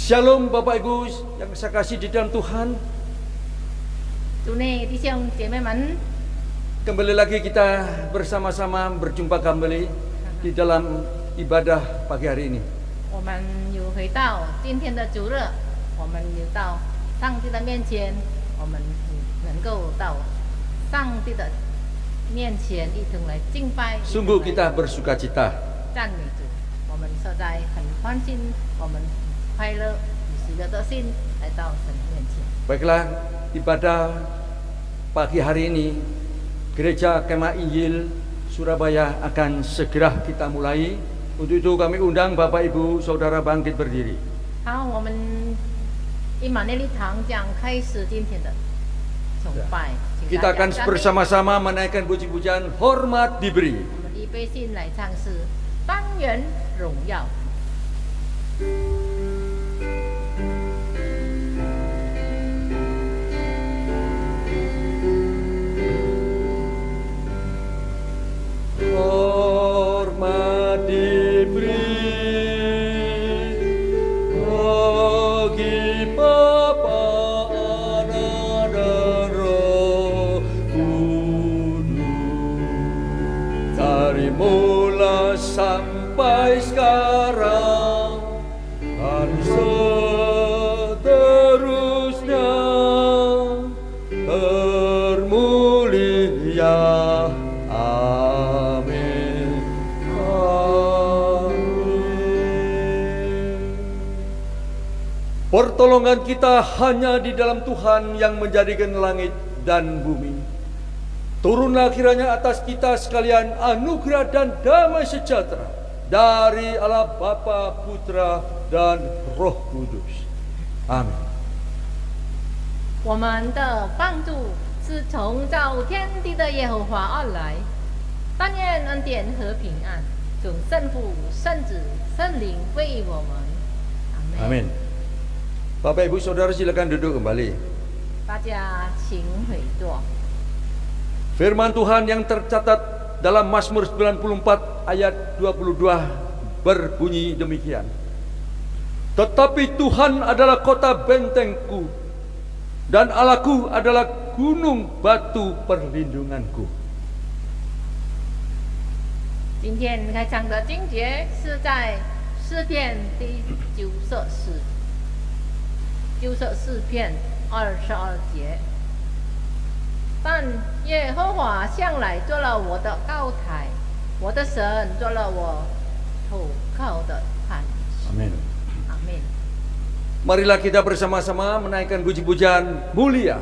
Shalom Bapak Ibu yang saya kasih di dalam Tuhan. 主内弟兄姐妹们， Kembali lagi kita bersama-sama berjumpa kembali di dalam ibadah pagi hari ini. 我们又回到今天的主日，我们又到上帝的面前，我们能够到上帝的面前一同来敬拜， Sungguh kita bersuka cita. 赞美主。我们实在很欢心，我们快乐以喜乐的心来到神的面前。 Baiklah, ibadah pagi hari ini Gereja Kemah Injil Surabaya akan segera kita mulai. Untuk itu kami undang Bapak Ibu Saudara bangkit berdiri. 好，我们伊玛内利堂将开始今天的崇拜，请 Kita 大 akan 家站立 bersama-sama menaikkan puji-pujian hormat diberi. 我们预备心来唱诗《单元荣耀》。 Hormat diberi bagi Bapa, Anak dan Roh Kudus dari mula sampai sekarang dan seterusnya termulia. Pertolongan kita hanya di dalam Tuhan yang menjadikan langit dan bumi. Turunlah kiranya atas kita sekalian anugerah dan damai sejahtera dari Allah Bapa, Putra, dan Roh Kudus. Amin. 我们的帮助是从造天地的耶和华而来，但愿恩典和平安从圣父、圣子、圣灵归于我们。阿门。 Amin. Bapak Ibu Saudara silakan duduk kembali. 大家请回座。 Firman Tuhan yang tercatat dalam Mazmur 94 ayat 22 berbunyi demikian. Tetapi Tuhan adalah kota bentengku dan Allahku adalah gunung batu perlindunganku. 今天开场的经节是在诗篇第94篇22节。但耶和华向来做了我的高台，我的神做了我投靠的磐石。 Amin. 阿门。 Marilah kita bersama-sama menaikkan puji-pujian mulia.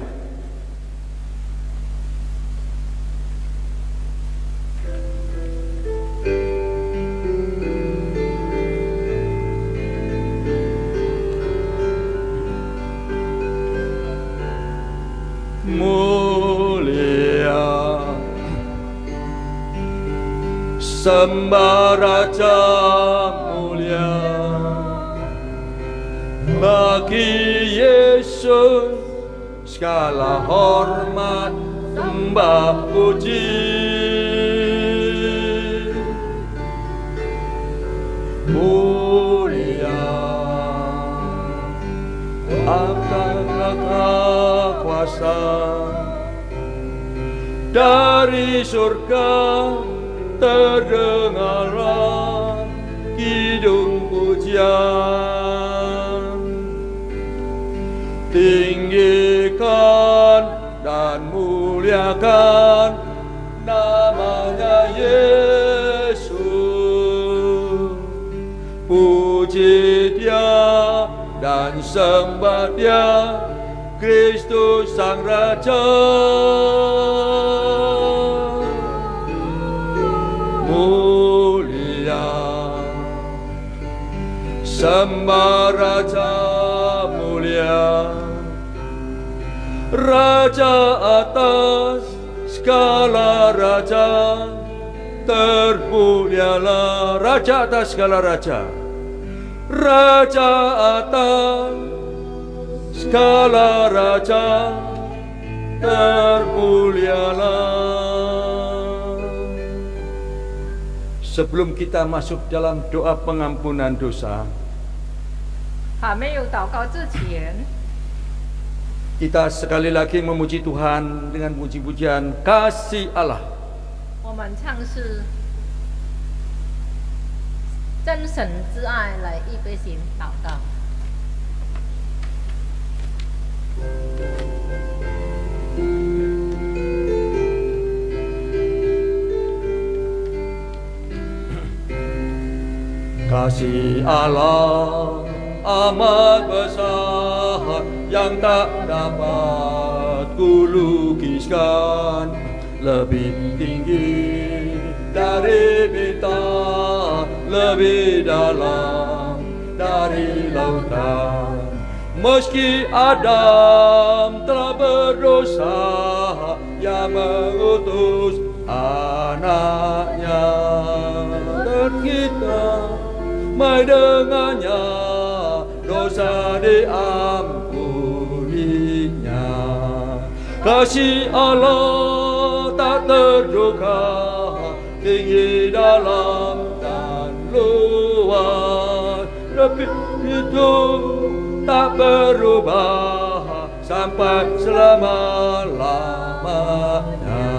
Mulia sembah Raja mulia bagi Yesus segala hormat sembah puji. Mulia apakah kuasa dari surga terdengarlah kidung pujian. Tinggikan dan muliakan namanya Yesus. Puji Dia dan sembah Dia, Kristus Sang Raja. Mulia sembah Raja mulia, Raja atas segala raja, termulialah Raja atas segala raja, Raja atas segala raja, termulialah. Sebelum kita masuk dalam doa pengampunan dosa, 还没有祷告之前， kita sekali lagi memuji Tuhan dengan puji-pujian kasih Allah. 我们唱诗真神之爱来预备心祷告。 Kasih Allah amat besar yang tak dapat kulukiskan, lebih tinggi dari bintang, lebih dalam dari lautan. Meski Adam telah berdosa, Ia mengutus anaknya, dan kita mai dengannya dosa diampuninya. Kasih Allah tak terduga, tinggi dalam dan luas, lebih itu tak berubah sampai selama-lamanya.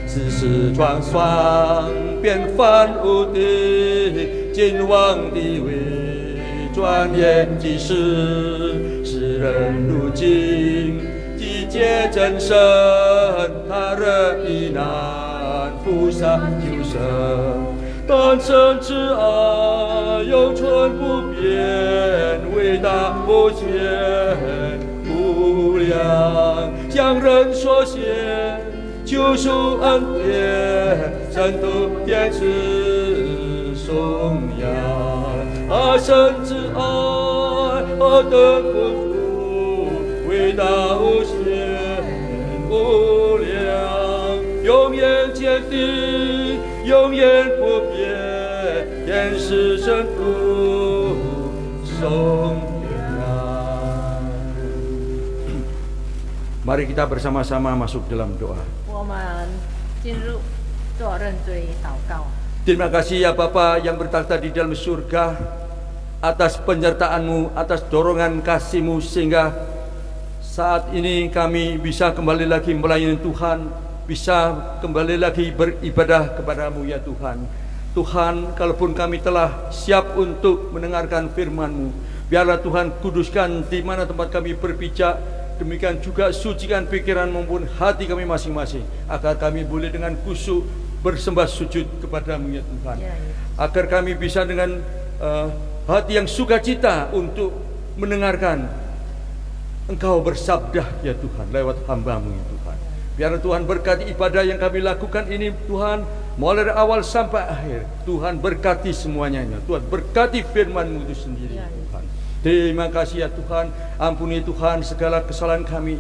世事创酸变翻无敌，金王地位转眼即逝。世人如今集结真神，他人亦难负上救生。但神之爱永存不变，伟大不减不量，向人所献。 救赎恩典，圣徒天使颂扬，神之爱何等丰富，伟大无限无量，永远坚定，永远不变，天使圣徒颂扬。Mari kita bersama-sama masuk dalam doa. 我们进入做认罪祷告。 Terima kasih ya Bapa yang bertakhta di dalam surga, atas penyertaan-Mu, atas dorongan kasih-Mu, sehingga saat ini kami bisa kembali lagi melayani Tuhan, bisa kembali lagi beribadah kepada-Mu ya Tuhan. Tuhan, kalaupun kami telah siap untuk mendengarkan firman-Mu, biarlah Tuhan kuduskan di mana tempat kami berpijak. Demikian juga sucikan pikiran maupun hati kami masing-masing, agar kami boleh dengan khusyuk bersembah sujud kepada-Mu ya Tuhan. Agar kami bisa dengan hati yang sukacita untuk mendengarkan Engkau bersabda ya Tuhan lewat hamba-Mu ya Tuhan. Biarlah Tuhan berkati ibadah yang kami lakukan ini Tuhan, mulai dari awal sampai akhir. Tuhan berkati semuanya ya Tuhan, berkati firman-Mu itu sendiri ya Tuhan. Terima kasih ya Tuhan, ampuni Tuhan segala kesalahan kami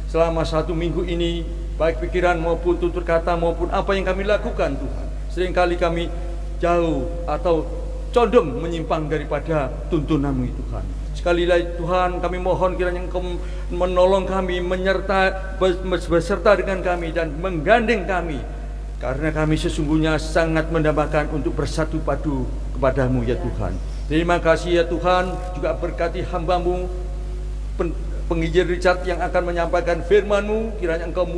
selama 1 minggu ini, baik pikiran maupun tutur kata maupun apa yang kami lakukan Tuhan. Seringkali kami jauh atau condong menyimpang daripada tuntunan-Mu ya Tuhan. Sekali lagi Tuhan, kami mohon kiranya Engkau menolong kami, beserta dengan kami dan menggandeng kami, karena kami sesungguhnya sangat mendambakan untuk bersatu padu kepada-Mu ya Tuhan. Terima kasih ya Tuhan, juga berkati hamba-Mu penginjil Richard yang akan menyampaikan firman-Mu. Kiranya Engkau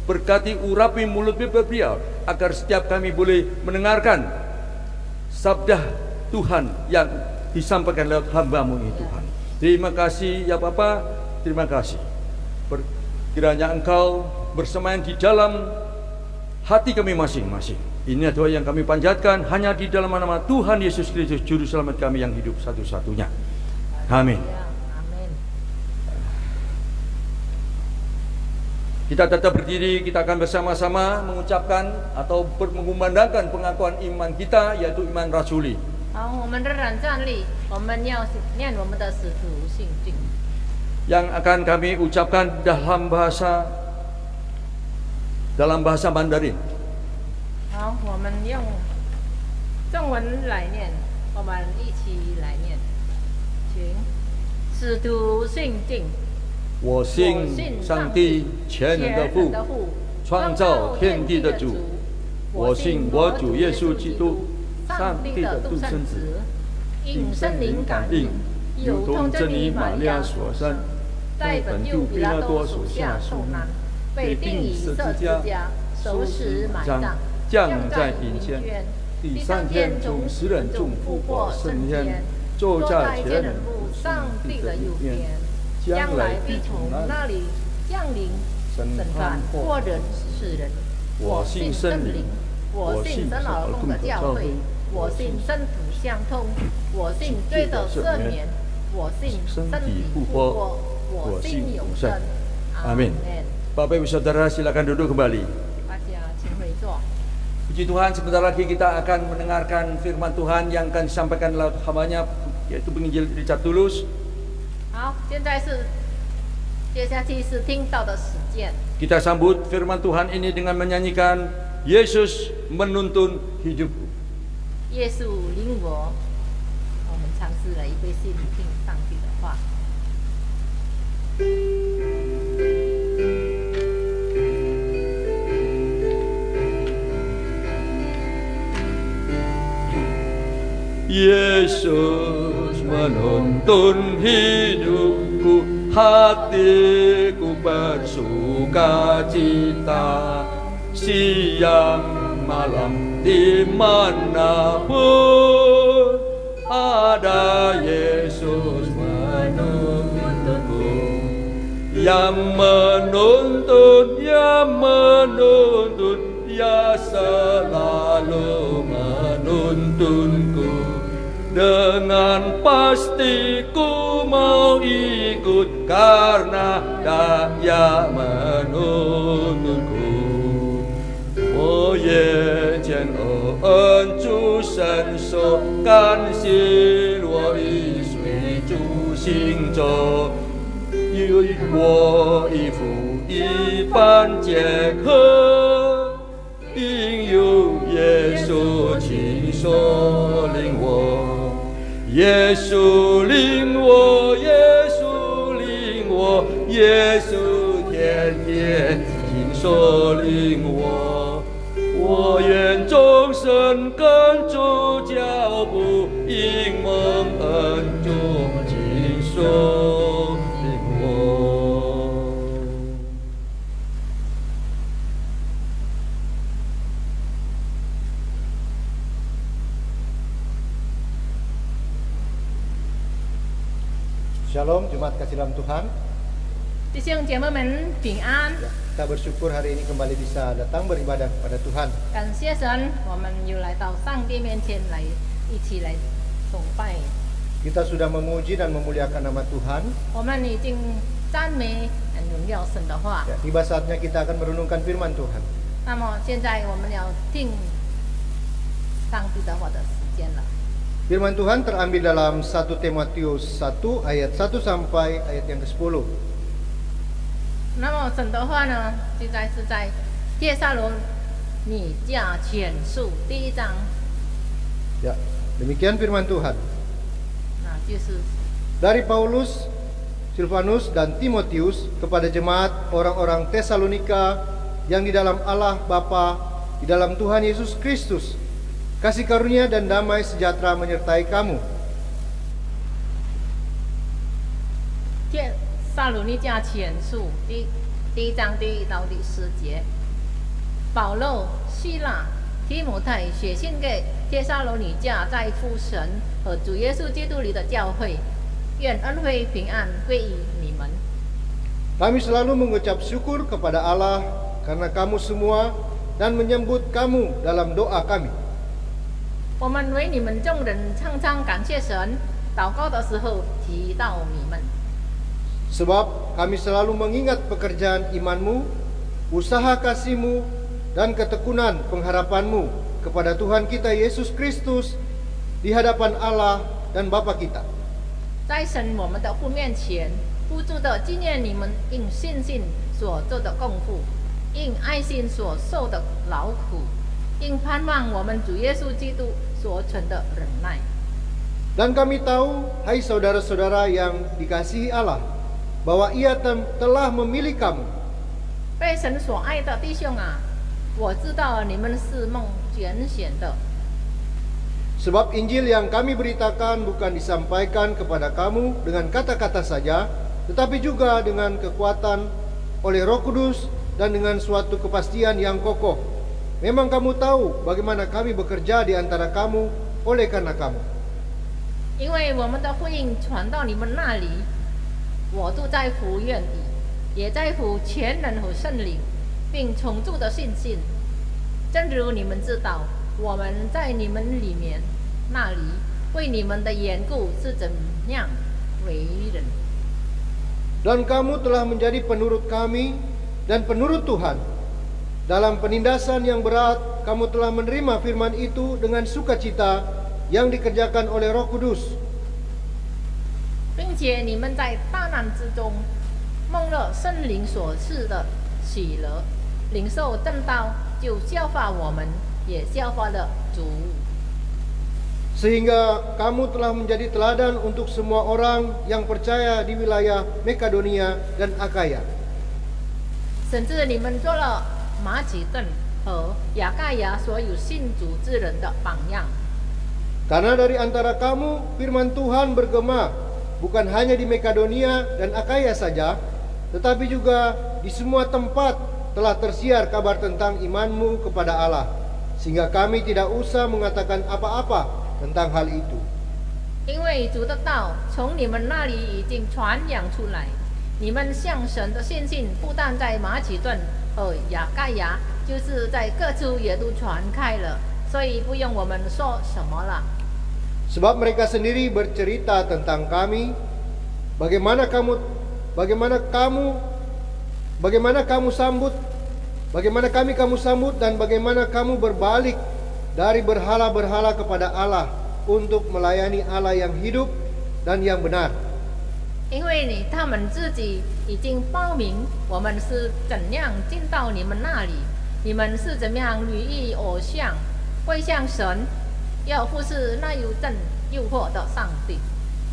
berkati urapi mulut beliau, agar setiap kami boleh mendengarkan sabda Tuhan yang disampaikan lewat hamba-Mu ini Tuhan. Terima kasih ya Bapa, terima kasih. Kiranya Engkau bersemayam di dalam hati kami masing-masing. Ini doa yang kami panjatkan hanya di dalam nama Tuhan Yesus Kristus, Juru Selamat kami yang hidup satu-satunya. Amin. Kita tetap berdiri, kita akan bersama-sama mengucapkan atau mengumandangkan pengakuan iman kita, yaitu iman rasuli. 好，我们仍然站立，我们要念我们的使徒信经。 Yang akan kami ucapkan dalam bahasa Mandarin. 好，我们用中文来念，我们一起来念，请使徒信经。 我信上帝全能的父，创造天地的主。我信我主耶稣基督，上帝的独生子，因圣灵感应，有同真理玛利亚所生，在本丢比拉多属下受难，被钉以十字架，受死埋葬，降在阴间，第3天从死人中复活升天，坐在天人父上帝的右边，将来必从那里降临审判活人死人。我信圣灵，我信神老公的教会，我信圣徒相通，我信罪的赦免，我信身体复活，我信永生。阿min。Bapak Ibu Saudara silakan duduk kembali. Puji Tuhan, sebentar lagi kita akan mendengarkan firman Tuhan yang akan disampaikan lewat hambanya, yaitu penginjil Richard Tulus. 好，现在是接下去是听到的时间。 Kita sambut firman Tuhan ini dengan menyanyikan Yesus menuntun hidupku. 耶稣领我，我们尝试了一杯心听上帝的话。 Yesus menuntun hidupku, hatiku bersuka cita, siang malam dimanapun ada Yesus menuntunku, yang menuntun, ya selalu menuntunku. Dengan pasti ku mau ikut karena Dia menuntunku. 我眼前恩主伸手，甘心我与随主行走，与我一副一般结合，因有耶稣亲手领我。 耶稣领我，耶稣领我，耶稣天天亲手领我。我愿终身跟主脚步，因蒙恩主亲手领我。 Shalom, Jemaat kasih dalam Tuhan. 弟兄姐妹们平安。 Kita bersyukur hari ini kembali bisa datang beribadah kepada Tuhan. 感谢神，我们又来到上帝面前来，一起来崇拜。 Kita sudah memuji dan memuliakan nama Tuhan. 我们已经赞美、荣耀神的话。 Ya, tiba saatnya kita akan merenungkan firman Tuhan. 那么现在我们要听上帝的话的时间了。 Firman Tuhan terambil dalam 1 Timotius 1 ayat 1 sampai ayat yang ke-10. 那么神的话呢，现在是在帖撒罗尼迦前书第1章。 Ya, demikian firman Tuhan. 那就是 Dari Paulus, Silvanus dan Timotius kepada jemaat orang-orang Tesalonika yang di dalam Allah Bapa, di dalam Tuhan Yesus Kristus. Kasih karunia dan damai sejahtera menyertai kamu. 帖撒罗尼迦前书第1章第1到第10节，保罗、希拉、提摩太写信给帖撒罗尼迦在父神和主耶稣基督里的教会，愿恩惠平安归于你们。 Kami selalu mengucap syukur kepada Allah karena kamu semua dan menyebut kamu dalam doa kami. 我们为你们众人常常感谢神，祷告的时候提到你们。 Sebab kami selalu mengingat pekerjaan imanmu, usaha kasihmu, dan ketekunan pengharapanmu kepada Tuhan kita Yesus Kristus di hadapan Allah dan Bapa kita. 在神我们的父面前，不住地纪念你们因信心所做的功夫，因爱心所受的劳苦，因盼望我们主耶稣基督所存的忍耐。 Dan kami tahu, hai saudara-saudara yang dikasihi Allah, bahwa Ia telah memilih kamu. 被神所爱的弟兄啊，我知道你们是蒙拣选的。Sebab Injil yang kami beritakan bukan disampaikan kepada kamu dengan kata-kata saja, tetapi juga dengan kekuatan oleh Roh Kudus dan dengan suatu kepastian yang kokoh. Memang kamu tahu bagaimana kami bekerja di antara kamu oleh karena kamu. 因为我们的福音传到你们那里，我住在福院里，也在乎全能和圣灵，并充足的信心。正如你们知道，我们在你们里面那里为你们的缘故是怎样为人。 Dan kamu telah menjadi penurut kami dan penurut Tuhan. Dalam penindasan yang berat, kamu telah menerima firman itu dengan sukacita yang dikerjakan oleh Roh Kudus. 并且你们在大难之中蒙了圣灵所赐的喜乐，领受正道，就效法我们，也效法了主。 Sehingga kamu telah menjadi teladan untuk semua orang yang percaya di wilayah Makedonia dan Akaya. 甚至你们做了马其顿和亚盖亚所有信主之人的榜样。 Karena dari antara kamu firman Tuhan bergema bukan hanya di Makedonia dan Akaya saja, tetapi juga di semua tempat telah tersiar kabar tentang imanmu kepada Allah, sehingga kami tidak usah mengatakan apa-apa tentang hal itu. 因为主的道从你们那里已经传扬出来，你们向神的信心不但在马其顿和亚盖亚，就是在各处也都传开了，所以不用我们说什么了。 Sebab mereka sendiri bercerita tentang kami, bagaimana kamu sambut dan bagaimana kamu berbalik dari berhala-berhala kepada Allah untuk melayani Allah yang hidup dan yang benar. 因为他们自己已经报明我们是怎样进到你们那里，你们是怎么样离异偶像，归向神，要服侍那有正诱惑的上帝。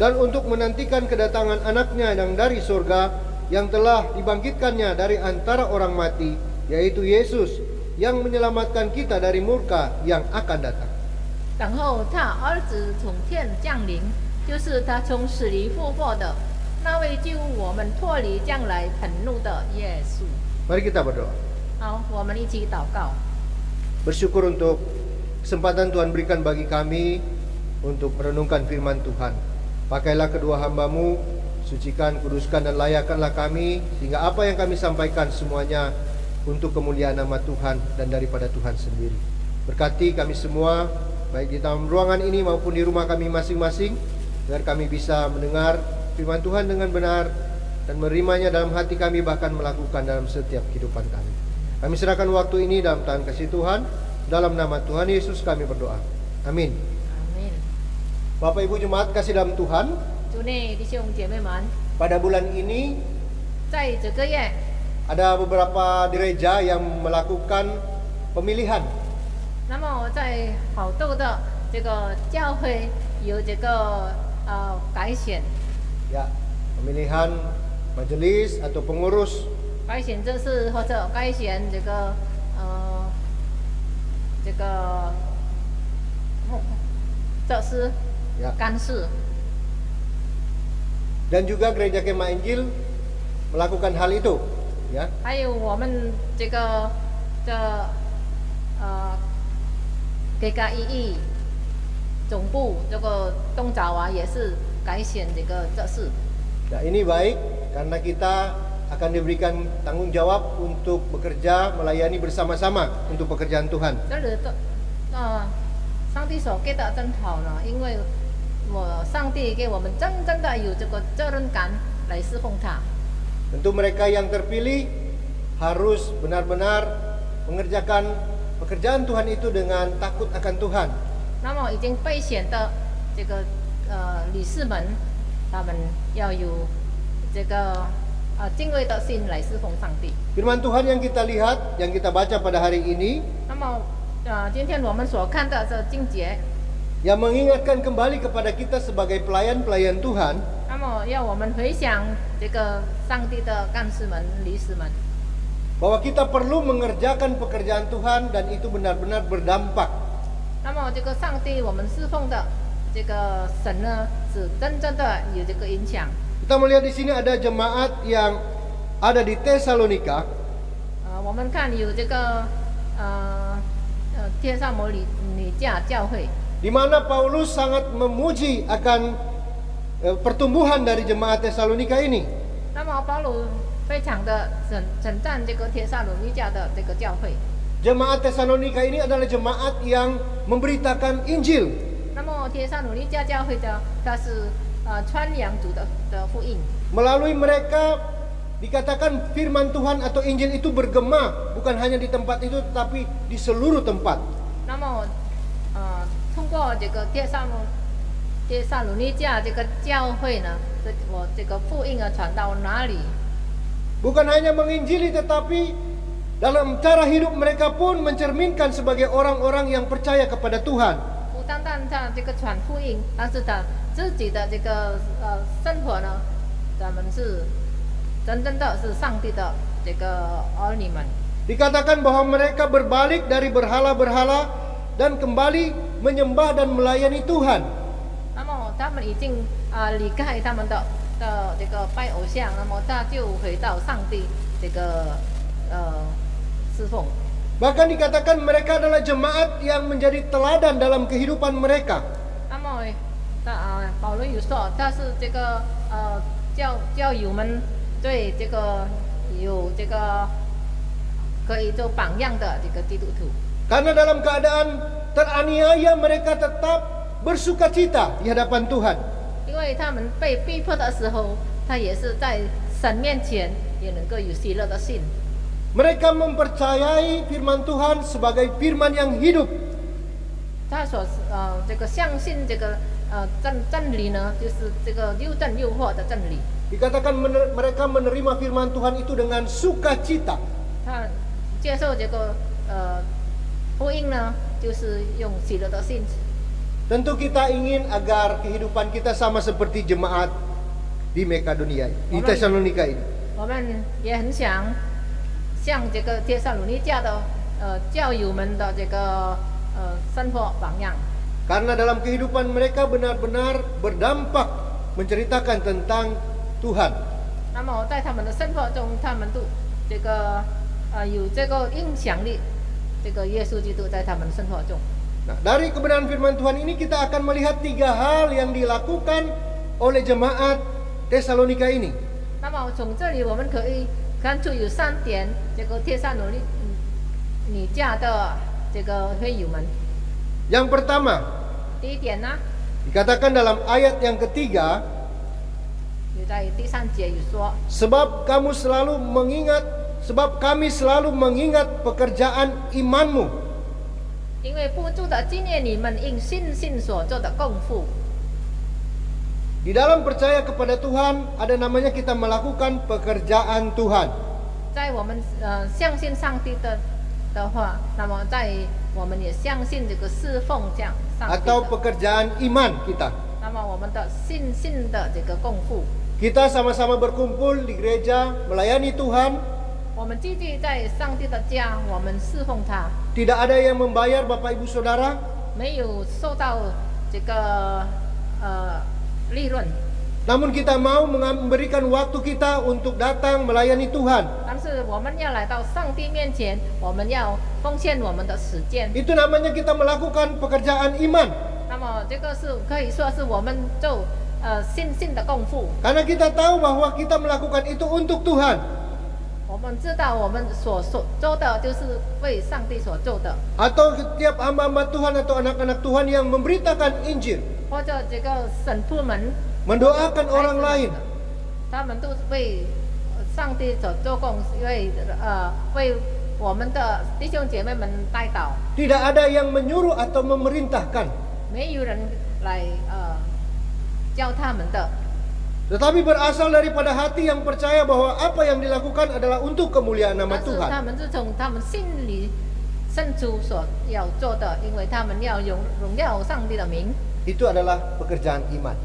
Dan untuk menantikan kedatangan anaknya yang dari surga, yang telah dibangkitkannya dari antara orang mati, yaitu Yesus, yang menyelamatkan kita dari murka yang akan datang. 等候他儿子从天降临，就是他从死里复活的那位救我们脱离将来愤怒的耶稣。 Mari kita berdoa. 好，我们一起祷告。 Bersyukur untuk kesempatan Tuhan berikan bagi kami untuk merenungkan firman Tuhan. Pakailah kedua hamba-Mu, sucikan, kuduskan, dan layakkanlah kami, sehingga apa yang kami sampaikan semuanya untuk kemuliaan nama Tuhan dan daripada Tuhan sendiri. Berkati kami semua, baik di dalam ruangan ini maupun di rumah kami masing-masing, agar kami bisa mendengar firman Tuhan dengan benar dan menerimanya dalam hati kami, bahkan melakukan dalam setiap kehidupan kami. Kami serahkan waktu ini dalam tangan kasih Tuhan. Dalam nama Tuhan Yesus kami berdoa. Amin. Amin。 Bapak Ibu Jemaat kasih dalam Tuhan, 主内弟兄姐妹们， pada bulan ini 在这个月， ada beberapa gereja yang melakukan pemilihan. 那么在好多的这个教会有这个改选， Ya, pemilihan majelis atau pengurus. 改选这是或者改选这个这是 Ya. 干事。 Dan juga gereja Kemah Injil melakukan hal itu, ya. 还有我们这个GKIE 总部这个东爪哇也是改选这个这事。 Nah, ini baik karena kita akan diberikan tanggung jawab untuk bekerja melayani bersama-sama untuk pekerjaan Tuhan. 这里的上帝所给的真好呢，因为上帝给我们真正的有这个责任感来侍奉他。 Tentu mereka yang terpilih harus benar-benar mengerjakan pekerjaan Tuhan itu dengan takut akan Tuhan. 那么已经被选的这个理事们，他们要有这个敬畏的心来侍奉上帝。 Firman Tuhan yang kita lihat, yang kita baca pada hari ini, 那么今天我们所看的这经节， yang mengingatkan kembali kepada kita sebagai pelayan-pelayan Tuhan, 那么要我们回想这个上帝的干事们、理事们， bahwa kita perlu mengerjakan pekerjaan Tuhan dan itu benar-benar berdampak 那么这个上帝我们侍奉的这个神呢，是真正的有这个影响。 Kita melihat di sini ada jemaat yang ada di Tesalonika. 我们看有这个帖撒罗尼迦教会， di mana Paulus sangat memuji akan pertumbuhan dari jemaat Tesalonika ini. 那么保罗非常的称赞这个帖撒罗尼迦的这个教会。 Jemaat Tesalonika ini adalah jemaat yang memberitakan Injil. 那么帖撒罗尼迦教会的，它是传扬主的福音。 Melalui mereka dikatakan firman Tuhan atau Injil itu bergema bukan hanya di tempat itu tetapi di seluruh tempat. 那么通过这个帖撒罗尼迦这个教会呢，这个福音传到哪里？ Bukan hanya menginjili tetapi dalam cara hidup mereka pun mencerminkan sebagai orang-orang yang percaya kepada Tuhan. 不单单他这个传福音，但是他自己的这个生活呢，咱们是真正的是上帝的这个儿女们。 Dikatakan bahwa mereka berbalik dari berhala-berhala dan kembali menyembah dan melayani Tuhan. 那么他们已经离开他们的这个拜偶像，那么他就回到上帝这个侍奉。 Bahkan dikatakan mereka adalah jemaat yang menjadi teladan dalam kehidupan mereka. 那么保罗有说，他是这个教友们对这个有这个可以做榜样的这个基督徒。 Karena dalam keadaan teraniaya mereka tetap bersukacita di hadapan Tuhan. 因为他们被逼迫的时候，他也是在神面前也能够有喜乐的心。 Mereka mempercayai firman Tuhan sebagai firman yang hidup. 他所这个相信这个真理呢，就是这个又真又活的真理。 Dikatakan mereka menerima firman Tuhan itu dengan sukacita. 他接受这个福音呢，就是用喜乐的心。 Tentu kita ingin agar kehidupan kita sama seperti jemaat di Makedonia, di Tesalonika ini. 我们也很想像这个帖撒罗尼迦的教友们的这个生活榜样。 Karena dalam kehidupan mereka benar-benar berdampak menceritakan tentang Tuhan. 那么在他们的生活中，他们都这个有这个影响力，这个耶稣基督在他们生活中。 Nah, dari kebenaran firman Tuhan ini kita akan melihat 3 hal yang dilakukan oleh jemaat Tesalonika ini. 那么从这里我们可以看出有3点，这个帖撒罗尼迦的这个会友们。 Yang pertama, 第一点呢， dikatakan dalam ayat yang ketiga, 有在第3节有说， sebab kami selalu mengingat pekerjaan imanmu. 因为不住的纪念你们因信心所做的功夫。 Di dalam percaya kepada Tuhan ada namanya kita melakukan pekerjaan Tuhan. 在我们相信上帝的话，那么在我们也相信这个侍奉这样上帝 Atau 的， pekerjaan iman kita. 那么我们的信心的这个功夫， Kita sama-sama berkumpul di gereja melayani Tuhan. 我们聚集在上帝的家，我们侍奉他， Tidak ada yang membayar Bapak Ibu Saudara. 没有受到这个利润， Namun kita mau memberikan waktu kita untuk datang melayani Tuhan. 但是我们要来到上帝面前，我们要奉献我们的时间。 Itu namanya kita melakukan pekerjaan iman. 那么这个是可以说是我们做信心的功夫。 Karena kita tahu bahwa kita melakukan itu untuk Tuhan. 我们知道我们所做的就是为上帝所做的， Atau setiap hamba-hamba Tuhan atau anak-anak Tuhan yang memberitakan Injil, 或者这个神父们 mendoakan orang lain. 他们都是为上帝所做工，为我们的弟兄姐妹们带祷， Tidak ada yang menyuruh atau memerintahkan. 没有人来教他们的， Tetapi berasal daripada hati yang percaya bahwa apa yang dilakukan adalah untuk kemuliaan nama 但是 Tuhan. 他们是从他们心里深处所要做的，因为他们要荣耀上帝的名， Itu adalah pekerjaan iman.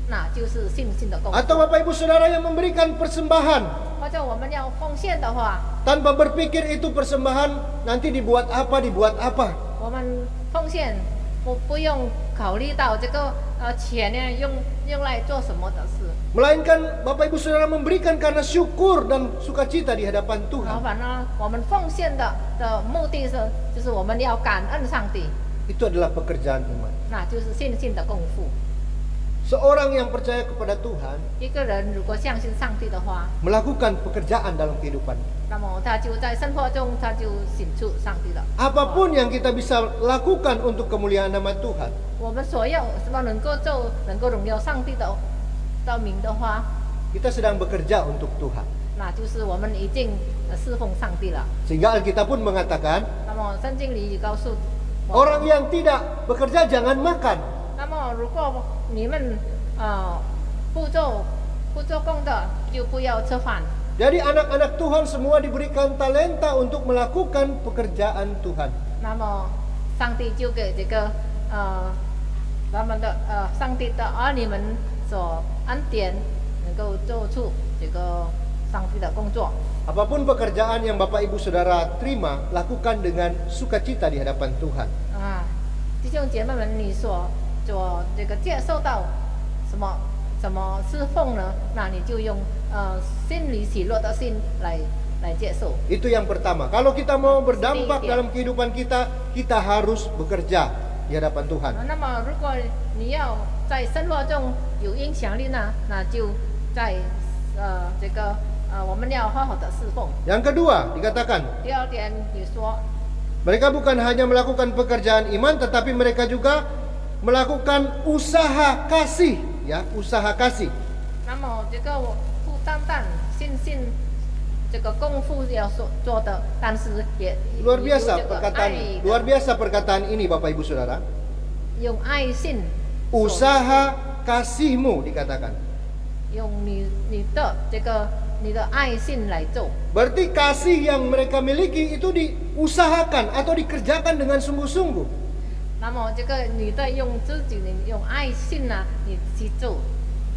那就是信心的功夫。 Atau Bapak Ibu Saudara yang memberikan persembahan 或者我们要奉献的话， tanpa berpikir itu persembahan nanti dibuat apa. 我们奉献不用考虑到这个钱呢用来做什么的事， Melainkan Bapak Ibu Saudara memberikan karena syukur dan sukacita di hadapan 然后 Tuhan. 反正我们奉献的目的是，就是我们要感恩上帝， Itu adalah pekerjaan iman. 那就是信心的功夫。 Seorang yang percaya kepada Tuhan 一个人如果相信上帝的话， melakukan pekerjaan dalam kehidupan. 那么他就在生活中他就显出上帝了。 Apapun yang kita bisa lakukan untuk kemuliaan nama Tuhan, 我们所要什么能够做，能够荣耀上帝的名的话， kita sedang bekerja untuk Tuhan. 那就是我们已经侍奉上帝了。 Sehingga Alkitab pun mengatakan, 那么圣经里告诉我们 orang yang tidak bekerja jangan makan. 那么如果你们不做工的，就不要吃饭。 Jadi anak-anak Tuhan semua diberikan talenta untuk melakukan pekerjaan Tuhan. 那么上帝就给这个他们的上帝的儿女们所恩典，能够做出这个上帝的工作。 Apapun pekerjaan yang Bapak Ibu Saudara terima, lakukan dengan sukacita di hadapan Tuhan. 弟兄姐妹们，你所这个接受到什么侍奉呢？那你就用心里喜乐的心来接受。 Itu yang pertama. Kalau kita mau berdampak dalam kehidupan kita, kita harus bekerja di hadapan Tuhan. 那么如果你要在生活中有影响力呢，那就在这个我们要好好的侍奉。 Yang kedua, dikatakan 第二点，你说 mereka bukan hanya melakukan pekerjaan iman, tetapi mereka juga melakukan usaha kasih, ya, usaha kasih. 那么这个不单单信这个功夫要做的，但是也 Luar biasa 有这个 perkataan, 爱 luar biasa perkataan ini Bapak Ibu Saudara. 用爱心， Usaha kasihmu dikatakan. 用你的爱心来做。 Berarti kasih yang mereka miliki itu diusahakan atau dikerjakan dengan sungguh-sungguh. 那么这个你的用自己的用爱心呢，你去做。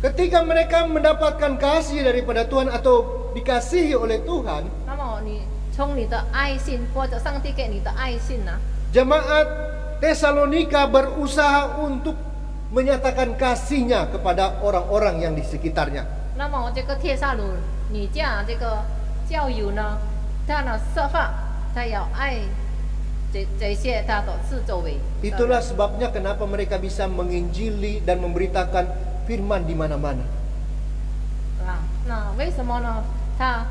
Ketika mereka mendapatkan kasih daripada Tuhan atau dikasihi oleh Tuhan, 那么你从你的爱心或者上帝给你的爱心呢， jemaat Tesalonika berusaha untuk menyatakan kasihnya kepada orang-orang yang di sekitarnya. 那么这个帖撒罗尼迦这个教友呢，他呢设法他要爱这些他的四周围。 Itulah sebabnya kenapa mereka bisa menginjili dan memberitakan firman di mana-mana. 那为什么呢？他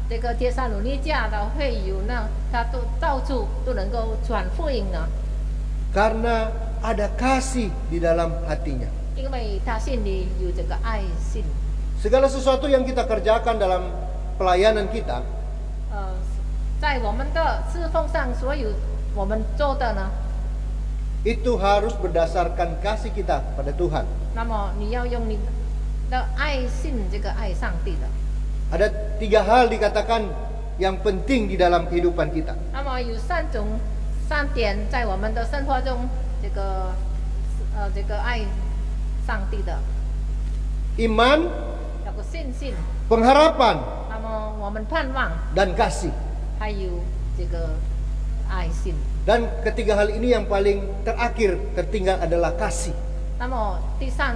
这个帖撒罗尼迦的会友呢，他都到处都能够传福音呢？ Karena ada kasih di dalam hatinya. 因为他心里有这个爱心。 Segala sesuatu yang kita kerjakan dalam pelayanan kita, 在我们的侍奉上，所有我们做的呢， itu harus berdasarkan kasih kita pada Tuhan. 那么你要用你的爱心，这个爱上帝的。 Ada 3 hal dikatakan yang penting di dalam kehidupan kita. 那么有3点在我们的生活中，这个爱上帝的， Iman, 有个信心。 pengharapan, 那么我们盼望， dan kasih. 还有这个爱心。 Dan ketiga hal ini yang paling terakhir tertinggal adalah kasih. 那么第3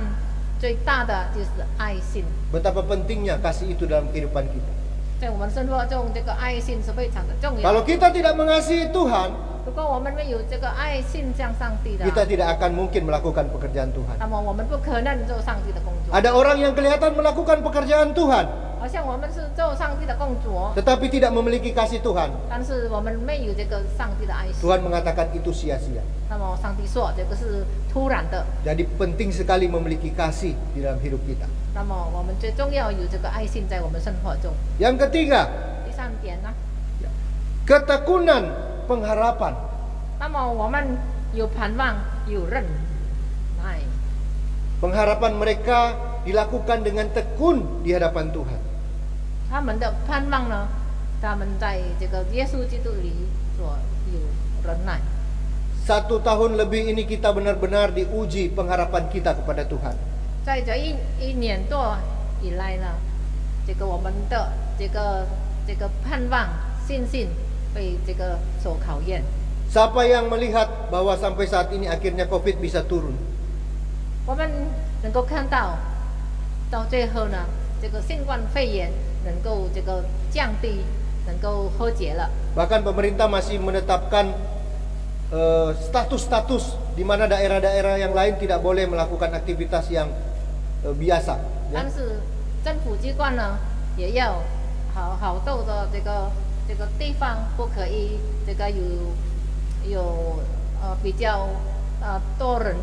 最大的就是爱心。 Betapa pentingnya kasih itu dalam kehidupan kita. 在我们生活中，这个爱心是非常的重要。 Kalau kita tidak mengasihi Tuhan, 如果我们没有这个爱心向上帝的， kita tidak akan mungkin melakukan pekerjaan Tuhan. 那么我们不可能做上帝的工作。 Ada orang yang kelihatan melakukan pekerjaan Tuhan, 好像我们是做上帝的工作， tetapi tidak memiliki kasih Tuhan. 但是我们没有这个上帝的爱心。 Tuhan mengatakan itu sia-sia. 那么上帝说这个是突然的。 Jadi penting sekali memiliki kasih di dalam hidup kita. 那么我们最重要有这个爱心在我们生活中。 Yang ketiga, 第3点呢， ketekunan pengharapan. 那么我们有盼望，有忍耐。 Pengharapan mereka dilakukan dengan tekun di hadapan Tuhan. 他们的盼望呢，他们在这个耶稣基督里所有忍耐。 1 tahun lebih ini kita benar-benar diuji pengharapan kita kepada Tuhan. 在这一年多以来呢，这个我们的这个盼望信心被这个所考验。Siapa yang melihat bahwa sampai saat ini akhirnya COVID bisa turun? 我们能够看到，到最后呢，这个新冠肺炎能够这个降低，能够和解了。 Bahkan pemerintah masih menetapkan status-status di mana daerah-daerah yang lain tidak boleh melakukan aktivitas yang biasa. 但是政府机关呢，也要好多的这个地方不可以这个有比较多人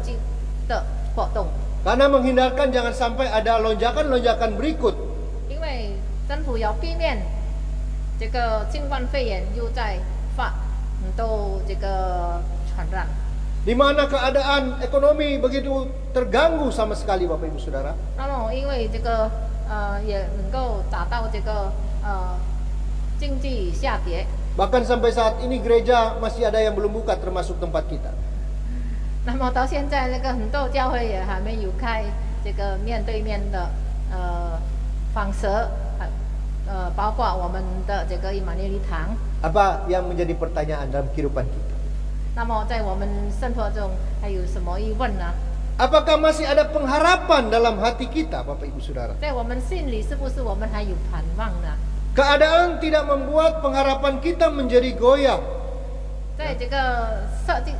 的活动。 Karena menghindarkan jangan sampai ada lonjakan-lonjakan berikut. 因为政府要避免这个新冠肺炎又在发很多这个传染。 Di mana keadaan ekonomi begitu terganggu sama sekali Bapak Ibu Saudara. 那么因为这个也能够达到这个经济下跌。 Bahkan sampai saat ini gereja masih ada yang belum buka termasuk tempat kita. 那么到现在那个很多教会也还没有开这个面对面的访舌，包括我们的这个以马内利堂。 Apa yang menjadi pertanyaan dalam kehidupan kita? 那么在我们生活中还有什么疑问呢？ Apakah masih ada pengharapan dalam hati kita Bapak Ibu Saudara? 在我们心里是不是我们还有盼望呢？ Keadaan tidak membuat pengharapan kita menjadi goyah. 在这个设计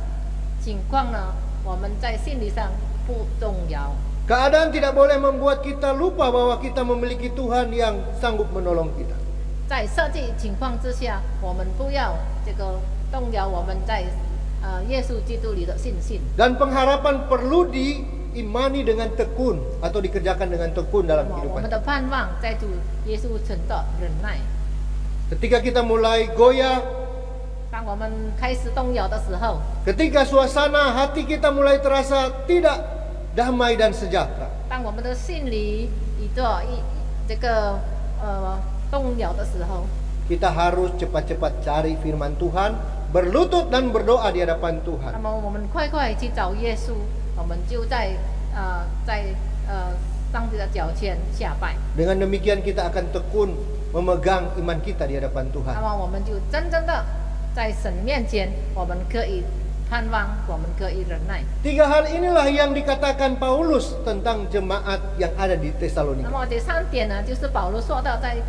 情况呢，我们在心理上不动摇。 Keadaan tidak boleh membuat kita lupa bahwa kita memiliki Tuhan yang sanggup menolong kita. 在设计情况之下，我们不要这个动摇我们在耶稣基督里的信心。 Dan pengharapan perlu diimani dengan tekun atau dikerjakan dengan tekun dalam 我 kehidupan 们的盼望在主耶稣存的忍耐。 Ketika kita mulai goyah, 当我们开始动摇的时候， ketika suasana hati kita mulai terasa tidak damai dan sejahtera, 当我们的心里这个动摇的时候， kita harus cepat-cepat cari firman Tuhan, berlutut dan berdoa di hadapan 那 Tuhan. 么我们快快去找耶稣，我们就在上帝的脚前下拜。 Dengan demikian kita akan tekun memegang iman kita di hadapan 那 Tuhan. 么我们就真正的在神面前，我们可以盼望，我们可以忍耐。 Tiga hal inilah yang dikatakan Paulus tentang jemaat yang ada di 那 Tesalonika. 么第三点呢，就是保罗说到在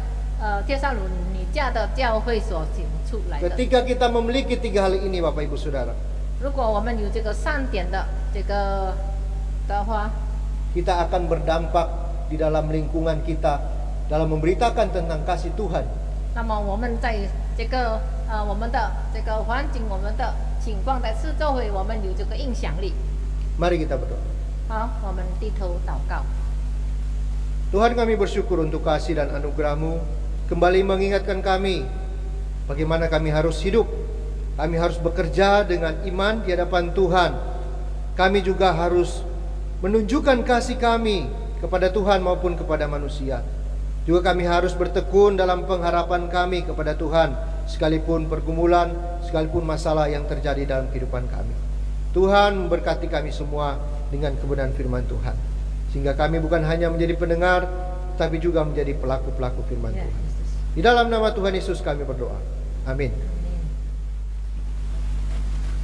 帖撒罗尼迦的教会所显出来的。 Ketika kita memiliki tiga hal ini Bapak Ibu Saudara, 如果我们有这个3点的这个的话， kita akan berdampak di dalam lingkungan kita dalam memberitakan tentang kasih Tuhan. 那么我们在这个我们的这个环境，我们的情况在四周围，我们有这个影响力。 Mari kita berdoa. 好，我们低头祷告。 Tuhan, kami bersyukur untuk kasih dan anugerah-Mu, kembali mengingatkan kami bagaimana kami harus hidup. Kami harus bekerja dengan iman di hadapan Tuhan. Kami juga harus menunjukkan kasih kami kepada Tuhan maupun kepada manusia. Juga kami harus bertekun dalam pengharapan kami kepada Tuhan, sekalipun pergumulan, sekalipun masalah yang terjadi dalam kehidupan kami. Tuhan memberkati kami semua dengan kebenaran firman Tuhan, sehingga kami bukan hanya menjadi pendengar, tapi juga menjadi pelaku-pelaku firman Ya, Tuhan. Yesus. Di dalam nama Tuhan Yesus kami berdoa. Amin.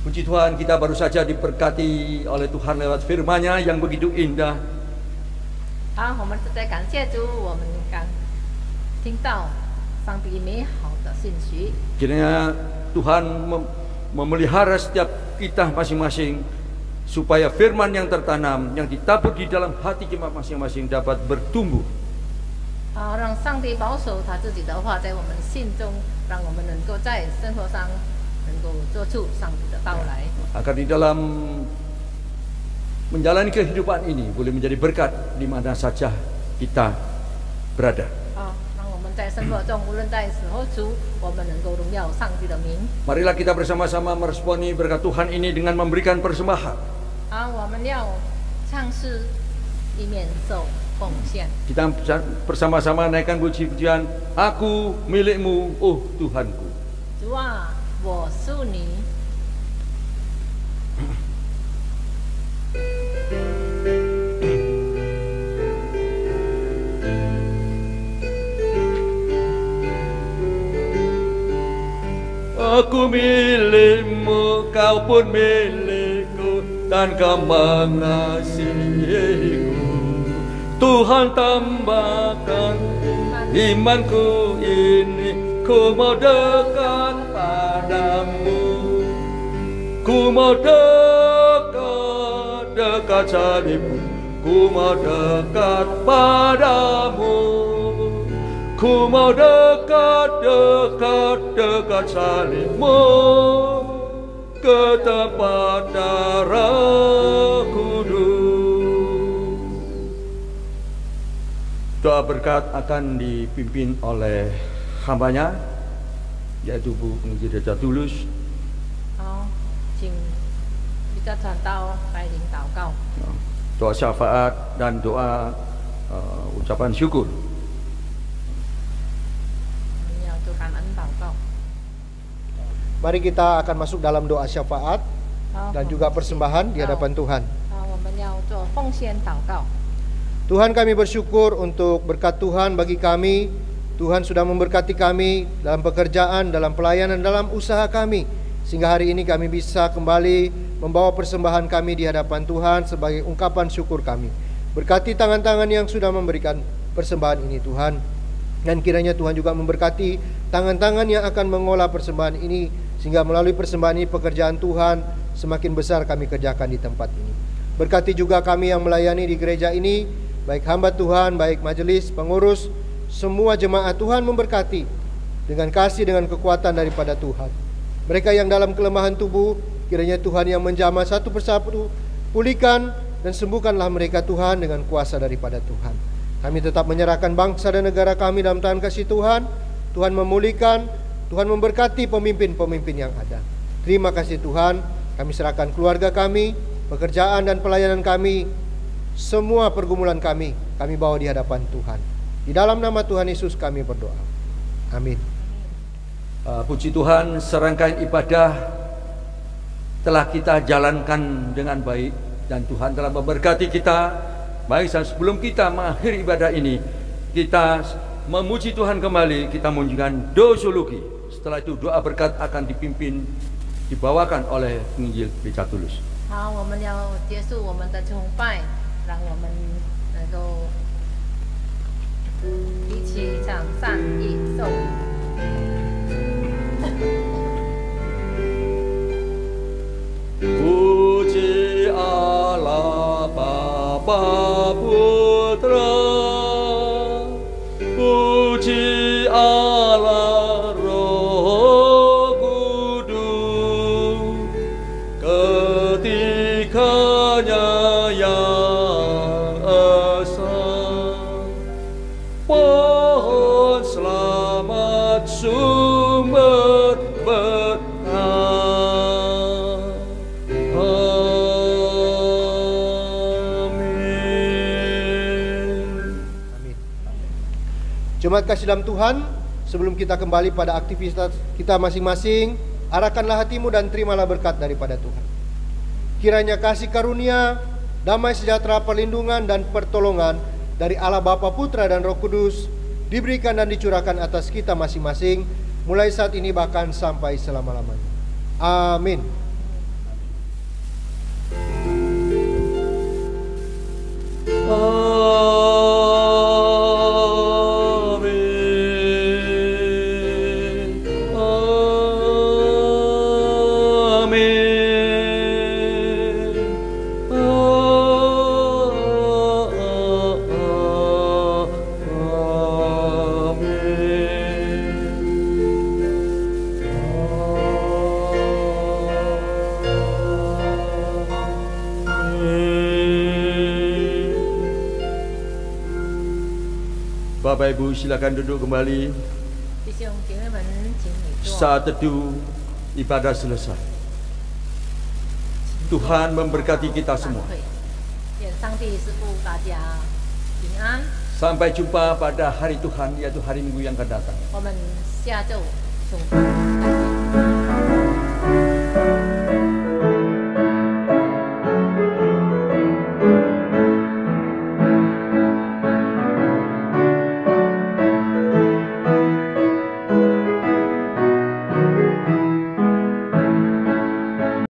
Puji Tuhan, kita baru saja diberkati oleh Tuhan lewat firman-Nya yang begitu indah. 好，我们实在感谢主，我们刚听到上帝美好的信息。 Kiranya Tuhan memelihara setiap kita masing-masing, supaya firman yang tertanam, yang ditabur di dalam hati jemaat masing-masing dapat bertumbuh. 让上帝保守他自己的话在我们心中，让我们能够在生活上能够做出上帝的到来。 Agar di dalam menjalani kehidupan ini boleh menjadi berkat di mana saja kita berada. 让我们在生活中，无论在死或出，我们能够荣耀上帝的名。 Marilah kita bersama-sama meresponi berkat Tuhan ini dengan memberikan persembahan. 我们要唱诗，一面受奉献。 Kita bersama-sama naikkan puji-pujian, Aku milikmu, oh Tuhanku. 主啊，我属你。 Aku milikmu Kau pun milikku dan Kau mengasihiku. Tuhan tambahkan imanku ini, ku mau dekat padamu. Ku mau dekat salibmu, ku mau dekat padamu. Ku mau dekat salibmu, ke tempat darah kudus. Doa berkat akan dipimpin oleh hambanya, yaitu Bu Penginjil Reja Tulus. 好，请比较传道带领祷告。 Doa syafaat dan doa ucapan syukur. 我们要做感恩祷告。 Mari kita akan masuk dalam doa syafaat 好， dan juga persembahan di hadapan Tuhan. 好，我们要做奉献祷告。 Tuhan, kami bersyukur untuk berkat Tuhan bagi kami. Tuhan sudah memberkati kami dalam pekerjaan, dalam pelayanan, dalam usaha kami, sehingga hari ini kami bisa kembali membawa persembahan kami di hadapan Tuhan sebagai ungkapan syukur kami. Berkati tangan-tangan yang sudah memberikan persembahan ini, Tuhan. Dan kiranya Tuhan juga memberkati tangan-tangan yang akan mengolah persembahan ini, sehingga melalui persembahan ini pekerjaan Tuhan semakin besar kami kerjakan di tempat ini. Berkati juga kami yang melayani di gereja ini, baik hamba Tuhan, baik majelis, pengurus, semua jemaat. Tuhan memberkati dengan kasih, dengan kekuatan daripada Tuhan. Mereka yang dalam kelemahan tubuh, kiranya Tuhan yang menjamah satu persatu, pulihkan dan sembuhkanlah mereka Tuhan dengan kuasa daripada Tuhan. Kami tetap menyerahkan bangsa dan negara kami dalam tangan kasih Tuhan. Tuhan memulihkan, Tuhan memberkati pemimpin-pemimpin yang ada. Terima kasih Tuhan, kami serahkan keluarga kami, pekerjaan dan pelayanan kami, semua pergumulan kami bawa di hadapan Tuhan. Di dalam nama Tuhan Yesus kami berdoa. Amin. Puji Tuhan, serangkaian ibadah telah kita jalankan dengan baik, dan Tuhan telah memberkati kita. Baik, sebelum kita mengakhiri ibadah ini, kita memuji Tuhan kembali, kita menunjukkan doxologi. Setelah itu doa berkat akan dibawakan oleh Penginjil Reja Tulus. 好，我们要结束我们的崇拜，让我们能够一起唱善意颂。 Puji Allah Bapa Putra, puji Allah Roh Kudus, ketiganya yang esa. Pohon selamat sumber berkah. Jemaat kasih dalam Tuhan, sebelum kita kembali pada aktivitas kita masing-masing, arahkanlah hatimu dan terimalah berkat daripada Tuhan. Kiranya kasih karunia, damai sejahtera, perlindungan dan pertolongan dari Allah Bapa, Putra dan Roh Kudus diberikan dan dicurahkan atas kita masing-masing, mulai saat ini bahkan sampai selama-lamanya. Amin. Bapak Ibu silakan duduk kembali. 弟兄姐妹们，请你坐。 Saat teduh ibadah selesai. Tuhan memberkati kita semua. 愿上帝赐福大家平安。 Sampai jumpa pada hari Tuhan, yaitu hari Minggu yang akan datang. 我们下周崇拜再见。